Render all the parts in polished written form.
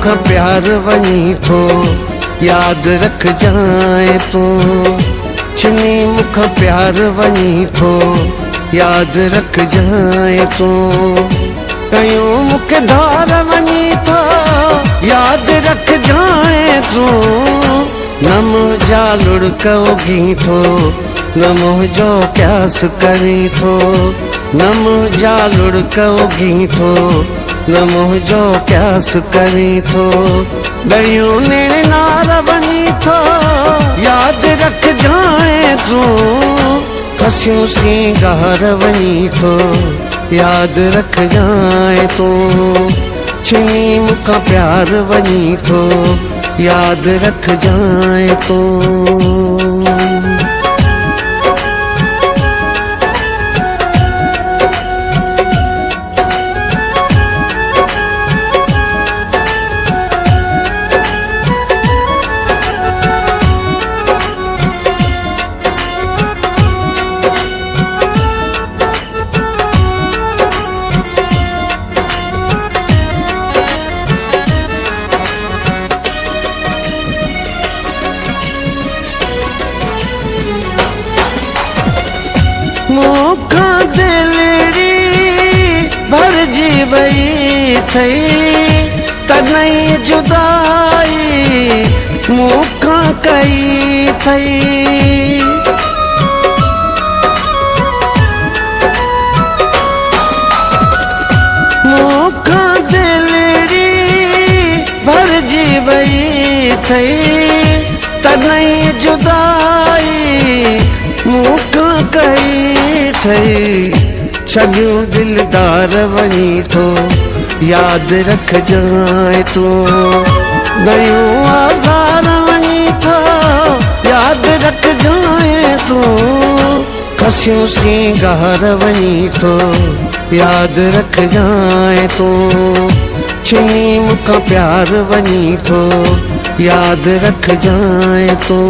मुखा प्यार वनी थो याद रख जाए तू छिनी मुखा प्यार वनी थो याद रख जाए तू कयूं मुख धार वनी थो याद रख जाए तू न मुझा लुड़कोगी थो न मुझो प्यास करी थो न मुझा लुड़कोगी थो न मुझो प्यास करी थो दयूं नेड़ नार वनी थो याद रख जाए तू खसियूं सिंगार वनी थो याद रख जाए तू छिनी मुखा प्यार वनी थो याद रख जाए तू मुखा दिलड़ी भरजी वई थई तनई जुदाई मुखा कई थई मुखा दिलड़ी भरजी वई थई तनई जुदाई मुखा कई थई छगियूं दिलदार वनी थो याद रख जाए तू गयूं आज़ार वनी थो याद रख जाए तू खसियूं सिंगार वनी थो याद रख जाए तू छिनी मुखा प्यार वनी थो याद रख जाए तू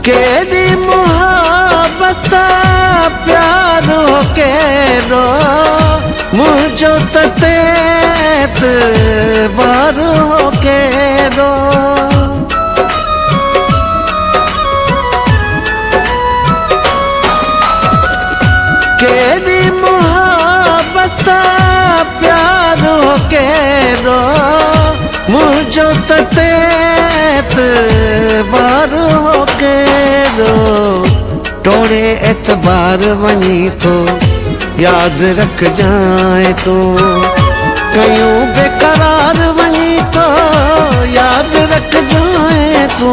केरी मोहब्बत प्यार हो केरो मुझो तेत बार हो केरो केरी मोहब्बत प्यार हो केरो मुझो तेत बार हो केरो टोड़े एतबार वनी थो याद रख जाए तू कयूं बेकरार वनी थो याद रख जाए तू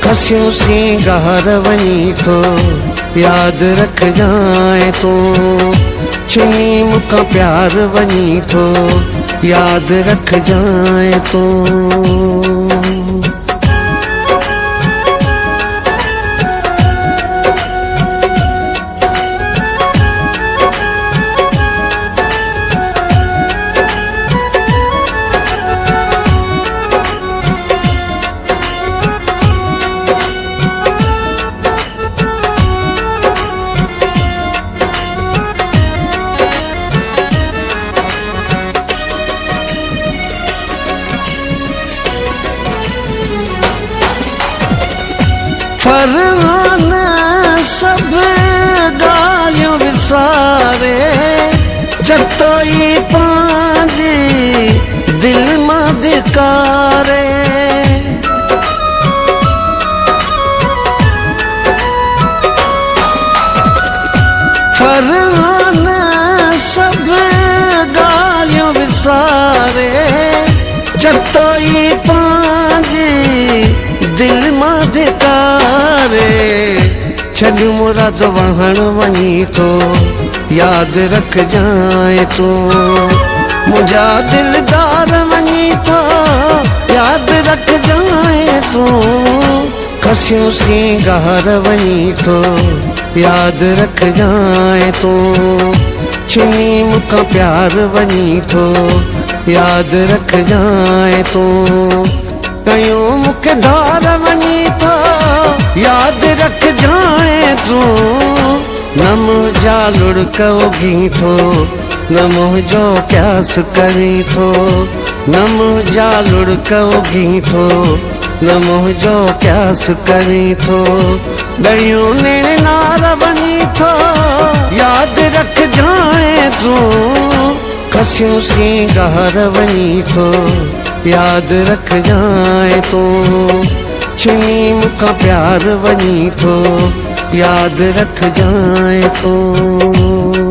खसियूं सिंगार वनी थो याद रख जाए तू छिनी मुखा प्यार वनी थो याद रख जाए तू फरमान सब गालियों विसारे जतोई पांजी दिल मां धिकारे फरमान सब गालियों विसारे जतोई पांजी दिल मां धिकारे छॾ मुराद वहण वञी थो याद रख जाए तू। मुझा दिलदार वञी थो याद रख जाए तू। खसियूं सिंगार वञी थो याद रख जाए तू। छिनी मुखां प्यार वञी थो याद रख जाए तू। कयूं मुखे धार वञी थो याद रख जाए तू। न मुझा लुड़क उगी थो न मुझो प्यास करी थो। न मुझा लुड़क उगी थो न मुझो प्यास करी थो। ॾहियूं नेण नार वञी थो याद रख जाए तू। खसियूं सिंगार वञी थो याद रख जाए तू। छिनी मुखां प्यार वञी थो याद रख जाए तू।